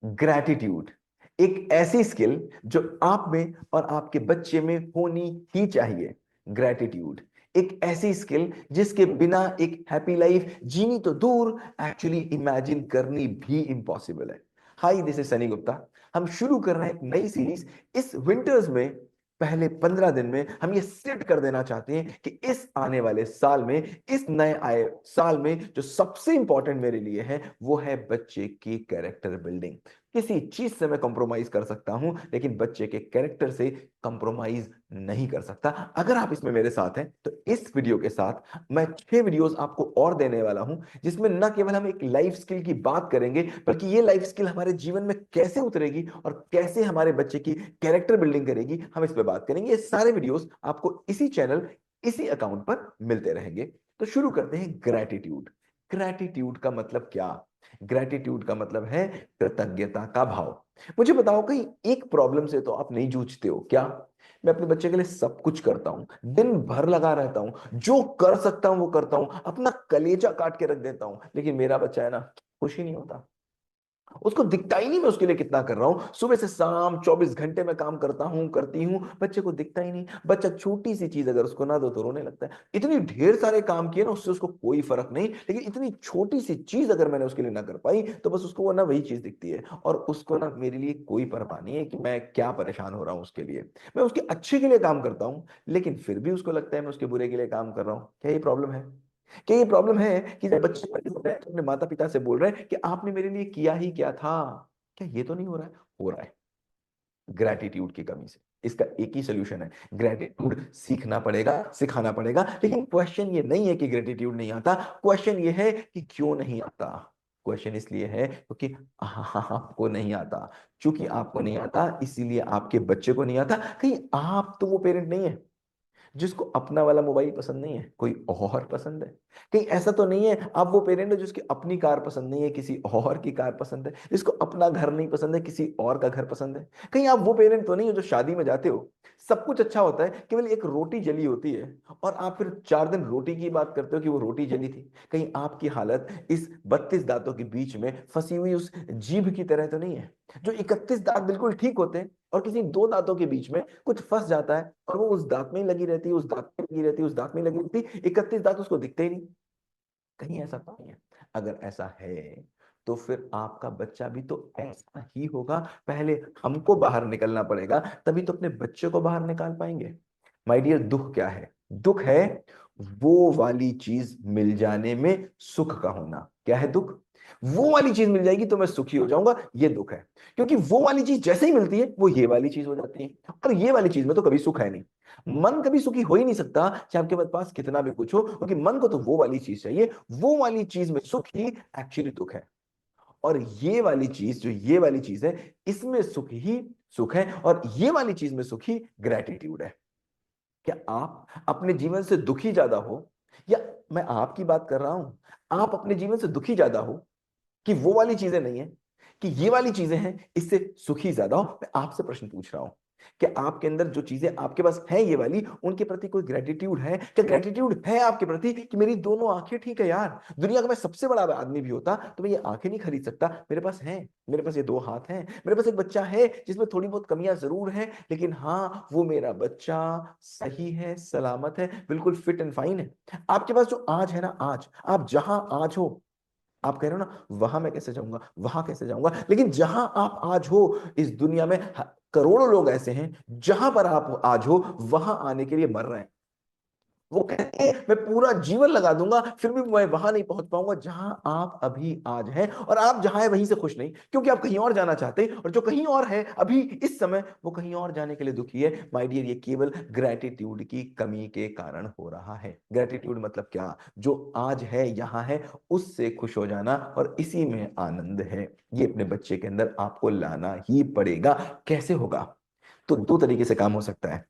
Gratitude एक ऐसी skill जो आप में और आपके बच्चे में होनी ही चाहिए। ग्रैटिट्यूड एक ऐसी स्किल जिसके बिना एक हैप्पी लाइफ जीनी तो दूर, एक्चुअली इमेजिन करनी भी इम्पॉसिबल है। हाय, दिस इज सनी गुप्ता। हम शुरू कर रहे हैं एक नई सीरीज इस विंटर्स में। पहले 15 दिन में हम ये सेट कर देना चाहते हैं कि इस आने वाले साल में, इस नए आए साल में, जो सबसे इंपॉर्टेंट मेरे लिए है वो है बच्चे की कैरेक्टर बिल्डिंग। किसी चीज से मैं कॉम्प्रोमाइज कर सकता हूं, लेकिन बच्चे के कैरेक्टर से कॉम्प्रोमाइज नहीं कर सकता। अगर आप इसमें मेरे साथ हैं तो इस वीडियो के साथ मैं 6 वीडियोस आपको और देने वाला हूं, जिसमें न केवल हम एक लाइफ स्किल की बात करेंगे, बल्कि ये लाइफ स्किल हमारे जीवन में कैसे उतरेगी और कैसे हमारे बच्चे की कैरेक्टर बिल्डिंग करेगी, हम इस पे बात करेंगे। ये सारे वीडियोस आपको इसी चैनल, इसी अकाउंट पर मिलते रहेंगे। तो शुरू करते हैं। ग्रैटिट्यूड। ग्रैटिट्यूड का मतलब क्या? ग्रैटिट्यूड का मतलब है कृतज्ञता का भाव। मुझे बताओ, कहीं एक प्रॉब्लम से तो आप नहीं जूझते हो क्या? मैं अपने बच्चे के लिए सब कुछ करता हूं, दिन भर लगा रहता हूं, जो कर सकता हूं वो करता हूं, अपना कलेजा काट के रख देता हूं, लेकिन मेरा बच्चा है ना, खुश ही नहीं होता। उसको दिखता ही नहीं मैं उसके लिए कितना कर रहा हूं। सुबह से शाम 24 घंटे में काम करता हूं, करती हूं, बच्चे को दिखता ही नहीं। बच्चा छोटी सी चीज अगर उसको ना दो तो रोने लगता है। इतनी ढेर सारे काम किए ना, उससे उसको कोई फर्क नहीं, लेकिन इतनी छोटी सी चीज अगर मैंने उसके लिए ना कर पाई तो बस उसको वो ना वही चीज दिखती है, और उसको ना मेरे लिए कोई परवाह नहीं है कि मैं क्या परेशान हो रहा हूं उसके लिए। मैं उसके अच्छे के लिए काम करता हूं, लेकिन फिर भी उसको लगता है मैं उसके बुरे के लिए काम कर रहा हूं। क्या ये प्रॉब्लम है? क्या ये प्रॉब्लम है कि जब बच्चे बड़े हो रहे हैं तो अपने माता पिता से बोल रहे हैं कि आपने मेरे लिए किया ही क्या था? क्या ये तो नहीं हो रहा है? हो रहा है, ग्रैटिट्यूड की कमी से। इसका एक ही सोल्यूशन है, ग्रैटिट्यूड सीखना पड़ेगा, सिखाना पड़ेगा। लेकिन क्वेश्चन ये नहीं है कि ग्रैटिट्यूड नहीं आता, क्वेश्चन ये है कि क्यों नहीं आता। क्वेश्चन इसलिए है क्योंकि आपको नहीं आता। चूंकि आपको नहीं आता इसीलिए आपके बच्चे को नहीं आता। कहीं आप तो वो पेरेंट नहीं है जिसको अपना वाला मोबाइल पसंद नहीं है, कोई और पसंद है? कहीं ऐसा तो नहीं है आप वो पेरेंट हो जिसकी अपनी कार पसंद नहीं है, किसी और की कार पसंद है? जिसको अपना घर नहीं पसंद है, किसी और का घर पसंद है? कहीं आप वो पेरेंट तो नहीं हो जो शादी में जाते हो, सब कुछ अच्छा होता है, केवल एक रोटी जली होती है, और आप फिर 4 दिन रोटी की बात करते हो कि वो रोटी जली थी? कहीं आपकी हालत इस 32 दांतों के बीच में फंसी हुई उस जीभ की तरह तो नहीं है, जो 31 दांत बिल्कुल ठीक होते हैं और किसी 2 दांतों के बीच में कुछ फंस जाता है, और वो उस दांत में ही लगी रहती है, उस दांत में लगी रहती है, उस दांत में लगी रहती है, 31 दांत उसको दिखते ही नहीं? कहीं ऐसा तो नहीं है? अगर ऐसा है तो फिर आपका बच्चा भी तो ऐसा ही होगा। पहले हमको बाहर निकलना पड़ेगा, तभी तो अपने बच्चे को बाहर निकाल पाएंगे। माय डियर, दुख क्या है? दुख है वो वाली चीज मिल जाने में सुख का होना। क्या है दुख? वो वाली चीज मिल जाएगी तो मैं सुखी हो जाऊंगा, ये दुख है। क्योंकि वो वाली चीज जैसे ही मिलती है वो ये वाली चीज हो जाती है, और ये वाली चीज में तो कभी सुख है नहीं। मन कभी सुखी हो ही नहीं सकता, चाहे आपके पास कितना भी कुछ हो, क्योंकि मन को तो वो वाली चीज चाहिए। वो वाली चीज में सुख ही एक्चुअली दुख है। और ये वाली चीज, जो ये वाली चीज है, इसमें सुख ही सुख है, और ये वाली चीज में सुख ही ग्रेटिट्यूड है। क्या आप अपने जीवन से दुखी ज्यादा हो, या मैं आपकी बात कर रहा हूं, आप अपने जीवन से दुखी ज्यादा हो कि वो वाली चीजें नहीं है, कि ये वाली चीजें हैं इससे सुखी ज्यादा हो? मैं आपसे प्रश्न पूछ रहा हूं, कि आपके अंदर जो चीजें आपके पास है ये वाली, उनके प्रति कोई ग्रेटिट्यूड है? क्या ग्रेटिट्यूड है आपके प्रति कि मेरी दोनों आंखें ठीक है यार, दुनिया का मैं सबसे बड़ा आदमी भी होता तो मैं ये आंखें नहीं खरीद सकता, मेरे पास है, मेरे पास ये 2 हाथ हैं, मेरे पास एक बच्चा है जिसमें थोड़ी बहुत कमियां जरूर हैं, लेकिन हाँ, वो मेरा बच्चा सही है, सलामत है, बिल्कुल फिट एंड फाइन है। आपके पास जो आज है ना, आज आप जहां आज हो, आप कह रहे हो ना वहां मैं कैसे जाऊंगा, वहां कैसे जाऊंगा, लेकिन जहां आप आज हो इस दुनिया में करोड़ों लोग ऐसे हैं, जहां पर आप आज हो वहां आने के लिए मर रहे हैं। वो कहते हैं मैं पूरा जीवन लगा दूंगा फिर भी मैं वहां नहीं पहुंच पाऊंगा जहां आप अभी आज हैं, और आप जहां है वहीं से खुश नहीं, क्योंकि आप कहीं और जाना चाहते हैं, और जो कहीं और है अभी इस समय वो कहीं और जाने के लिए दुखी है। माय डियर, ये केवल ग्रेटिट्यूड की कमी के कारण हो रहा है। ग्रेटिट्यूड मतलब क्या? जो आज है, यहां है, उससे खुश हो जाना, और इसी में आनंद है। ये अपने बच्चे के अंदर आपको लाना ही पड़ेगा। कैसे होगा? तो 2 तरीके से काम हो सकता है।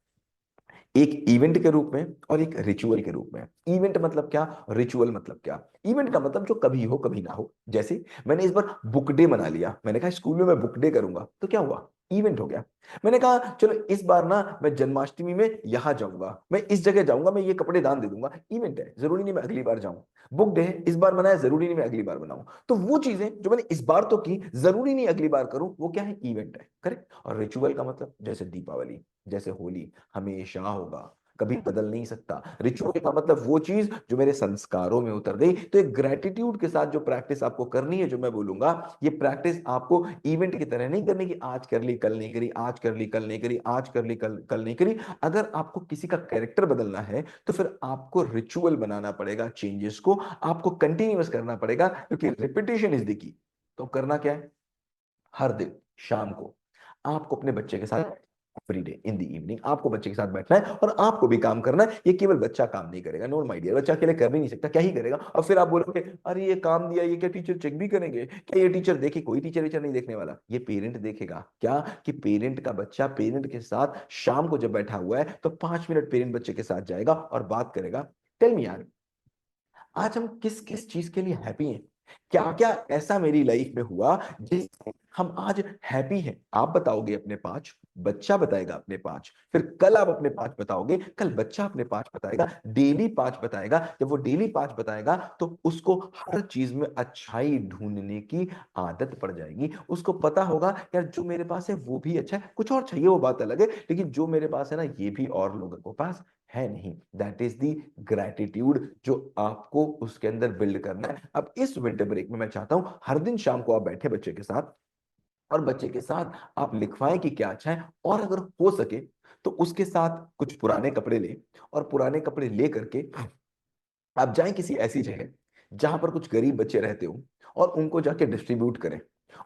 एक इवेंट के रूप में और एक रिचुअल के रूप में। इवेंट मतलब क्या, रिचुअल मतलब क्या? इवेंट का मतलब जो कभी हो कभी ना हो। जैसे मैंने इस बार बुक डे मना लिया, मैंने कहा स्कूल में मैं बुक डे करूंगा, तो क्या हुआ, इवेंट हो गया। मैंने कहा चलो इस बार ना मैं जन्माष्टमी में यहां जाऊंगा, मैं इस जगह जाऊंगा, मैं ये कपड़े दान दे दूंगा, इवेंट है, जरूरी नहीं मैं अगली बार जाऊं। बुक डे है, इस बार मनाया, जरूरी नहीं मैं अगली बार बनाऊं। तो वो चीजें जो मैंने इस बार तो की, जरूरी नहीं अगली बार करूं, वो क्या है, इवेंट है, करेक्ट। और रिचुअल का मतलब जैसे दीपावली, जैसे होली, हमेशा होगा, कभी बदल नहीं सकता। रिचुअल का मतलब वो चीज जो मेरे संस्कारों में उतर गई। तो एक ग्रेटिट्यूड के साथ जो प्रैक्टिस आपको करनी है, जो मैं बोलूंगा, ये प्रैक्टिस आपको इवेंट की तरह नहीं करनी कि आज कर ली कल नहीं करी, आज कर ली कल नहीं करी, आज कर ली कल कल नहीं करी। अगर आपको किसी का कैरेक्टर बदलना है तो फिर आपको रिचुअल बनाना पड़ेगा, चेंजेस को आपको कंटिन्यूअस करना पड़ेगा, क्योंकि रिपीटेशन इज द की। तो करना क्या है, हर दिन शाम को आपको अपने बच्चे के साथ, every day in the evening आपको बच्चे के साथ बैठना है और आपको भी काम करना है। ये केवल बच्चा काम नहीं करेगा, नो माय डियर, बच्चा अकेले कर भी नहीं सकता, क्या ही करेगा। और फिर आप बोलोगे अरे ये काम दिया, ये क्या टीचर चेक भी करेंगे क्या, ये टीचर देखे, कोई टीचर वीचर नहीं देखने वाला, ये पेरेंट देखेगा। क्या कि पेरेंट का बच्चा पेरेंट के साथ शाम को जब बैठा हुआ है तो 5 मिनट पेरेंट बच्चे के साथ जाएगा और बात करेगा। टेल मी यार, आज हम किस किस चीज के लिए हैप्पी हैं, क्या क्या ऐसा मेरी लाइफ में हुआ जिससे हम आज हैप्पी हैं। आप बताओगे अपने 5, बच्चा बताएगा अपने 5, फिर कल आप अपने 5 बताओगे, कल बच्चा अपने 5 बताएगा, डेली 5 बताएगा। जब वो डेली 5 बताएगा तो उसको हर चीज में अच्छाई ढूंढने की आदत पड़ जाएगी। उसको पता होगा यार जो मेरे पास है वो भी अच्छा है, कुछ और चाहिए वो बात अलग है, लेकिन जो मेरे पास है ना ये भी और लोगों के पास है नहीं। दैट इज दी ग्रेटिट्यूड जो आपको उसके अंदर बिल्ड करना है। अब इस विंटर ब्रेक में मैं चाहता हूं हर दिन शाम को आप बैठे बच्चे के साथ और बच्चे के साथ आप लिखवाएं कि क्या अच्छा है, और अगर हो सके तो उसके साथ कुछ पुराने कपड़े ले, और पुराने कपड़े ले करके आप जाएं किसी ऐसी जगह जहां पर कुछ गरीब बच्चे रहते हो और उनको जाके डिस्ट्रीब्यूट करें,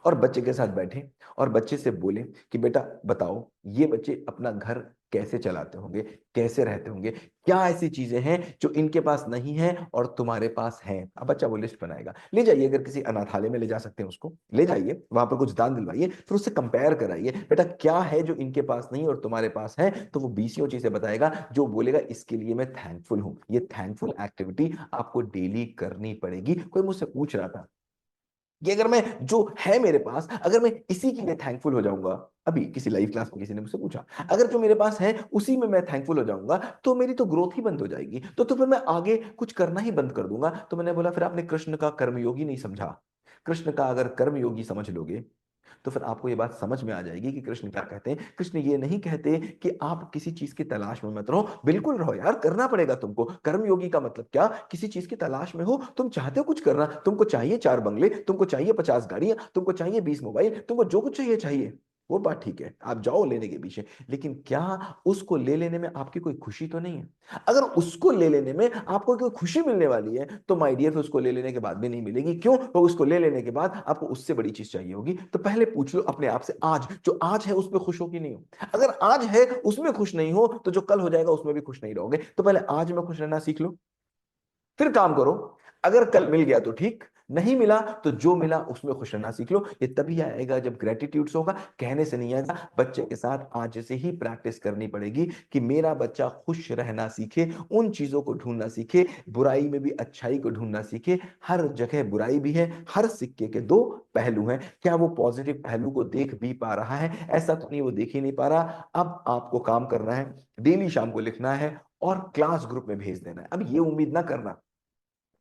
और बच्चे के साथ बैठें और बच्चे से बोलें कि बेटा बताओ ये बच्चे अपना घर कैसे चलाते होंगे, कैसे रहते होंगे, क्या ऐसी चीजें हैं जो इनके पास नहीं है और तुम्हारे पास हैं। अब बच्चा वो लिस्ट बनाएगा, ले जाइए, अगर किसी अनाथालय में ले जा सकते हैं उसको ले जाइए, वहां पर कुछ दान दिलवाइए, फिर उससे कंपेयर कराइए, बेटा क्या है जो इनके पास नहीं और तुम्हारे पास है। तो वो 20 चीजें बताएगा जो बोलेगा इसके लिए मैं थैंकफुल हूं। ये थैंकफुल एक्टिविटी आपको डेली करनी पड़ेगी। कोई मुझसे पूछ रहा था कि अगर मैं जो है मेरे पास, अगर मैं इसी के लिए थैंकफुल हो जाऊंगा, अभी किसी लाइव क्लास में किसी ने मुझसे पूछा, अगर जो मेरे पास है उसी में मैं थैंकफुल हो जाऊंगा तो मेरी तो ग्रोथ ही बंद हो जाएगी, तो फिर मैं आगे कुछ करना ही बंद कर दूंगा। तो मैंने बोला फिर आपने कृष्ण का कर्मयोगी नहीं समझा। कृष्ण का अगर कर्मयोगी समझ लोगे तो फिर आपको ये बात समझ में आ जाएगी कि कृष्ण क्या कहते हैं। कृष्ण ये नहीं कहते कि आप किसी चीज की तलाश में मत रहो, बिल्कुल रहो यार, करना पड़ेगा तुमको। कर्मयोगी का मतलब क्या, किसी चीज की तलाश में हो, तुम चाहते हो कुछ करना, तुमको चाहिए 4 बंगले, तुमको चाहिए 50 गाड़ियां, तुमको चाहिए 20 मोबाइल, तुमको जो कुछ चाहिए चाहिए, वो बात ठीक है, आप जाओ लेने के पीछे, लेकिन क्या उसको ले लेने में आपकी कोई खुशी तो नहीं है। अगर उसको ले लेने में आपको कोई खुशी मिलने वाली है तो माय डियर फिर उसको ले लेने के बाद भी नहीं मिलेगी। क्यों, तो उसको ले लेने के बाद आपको उससे बड़ी चीज चाहिए होगी। तो पहले पूछ लो अपने आप से, आज जो आज है उसमें खुश हो कि नहीं हो। अगर आज है उसमें खुश नहीं हो तो जो कल हो जाएगा उसमें भी खुश नहीं रहोगे। तो पहले आज में खुश रहना सीख लो, फिर काम करो। अगर कल मिल गया तो ठीक, नहीं मिला तो जो मिला उसमें खुश रहना सीख लो। ये तभी आएगा जब ग्रेटिट्यूड होगा, कहने से नहीं आएगा। बच्चे के साथ आज से ही प्रैक्टिस करनी पड़ेगी कि मेरा बच्चा खुश रहना सीखे, उन चीजों को ढूंढना सीखे, बुराई में भी अच्छाई को ढूंढना सीखे। हर जगह बुराई भी है, हर सिक्के के दो पहलू हैं। क्या वो पॉजिटिव पहलू को देख भी पा रहा है? ऐसा तो नहीं वो देख ही नहीं पा रहा। अब आपको काम करना है, डेली शाम को लिखना है और क्लास ग्रुप में भेज देना है। अब ये उम्मीद ना करना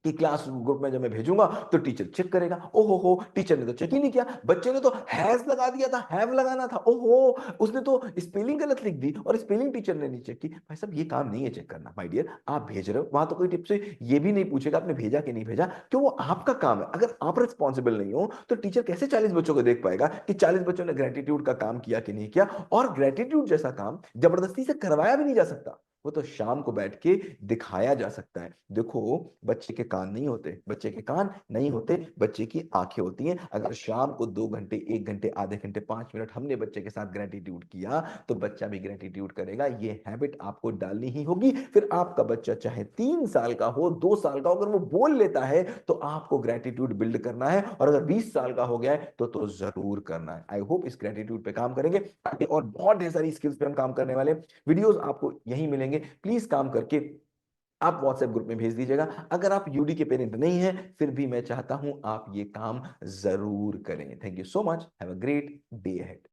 कि क्लास ग्रुप में जब मैं भेजूंगा तो टीचर चेक करेगा। ओहो हो, टीचर ने तो चेक ही नहीं किया, बच्चे ने तो हैज लगा दिया था, हैव लगाना था, ओहो उसने तो स्पेलिंग गलत लिख दी और स्पेलिंग टीचर ने नहीं चेक की। भाई साहब ये काम नहीं है चेक करना, माय डियर। आप भेज रहे हो वहां तो कोई टिप से ये भी नहीं पूछेगा आपने भेजा कि नहीं भेजा, क्यों, वो आपका काम है। अगर आप रिस्पॉन्सिबल नहीं हो तो टीचर कैसे 40 बच्चों को देख पाएगा कि 40 बच्चों ने ग्रेटिट्यूड का काम किया कि नहीं किया। और ग्रेटिट्यूड जैसा काम जबरदस्ती से करवाया भी नहीं जा सकता, वो तो शाम को बैठ के दिखाया जा सकता है। देखो, बच्चे के कान नहीं होते, बच्चे के कान नहीं होते, बच्चे की आंखें होती हैं। अगर शाम को 2 घंटे, 1 घंटे, आधे घंटे, 5 मिनट हमने बच्चे के साथ ग्रेटिट्यूड किया तो बच्चा भी ग्रेटिट्यूड करेगा। ये हैबिट आपको डालनी ही होगी। फिर आपका बच्चा चाहे 3 साल का हो, 2 साल का हो, अगर वो बोल लेता है तो आपको ग्रेटिट्यूड बिल्ड करना है। और अगर 20 साल का हो गया है तो जरूर करना है। आई होप इस ग्रेटिट्यूड पे काम करेंगे, आगे और बहुत ढेर सारी स्किल्स पे हम काम करने वाले। वीडियोस आपको यही मिलेंगे। जाएंगे। प्लीज काम करके आप व्हाट्सएप ग्रुप में भेज दीजिएगा। अगर आप यूडी के पेरेंट नहीं हैं, फिर भी मैं चाहता हूं आप ये काम जरूर करें। Thank you so much. Have a great day ahead.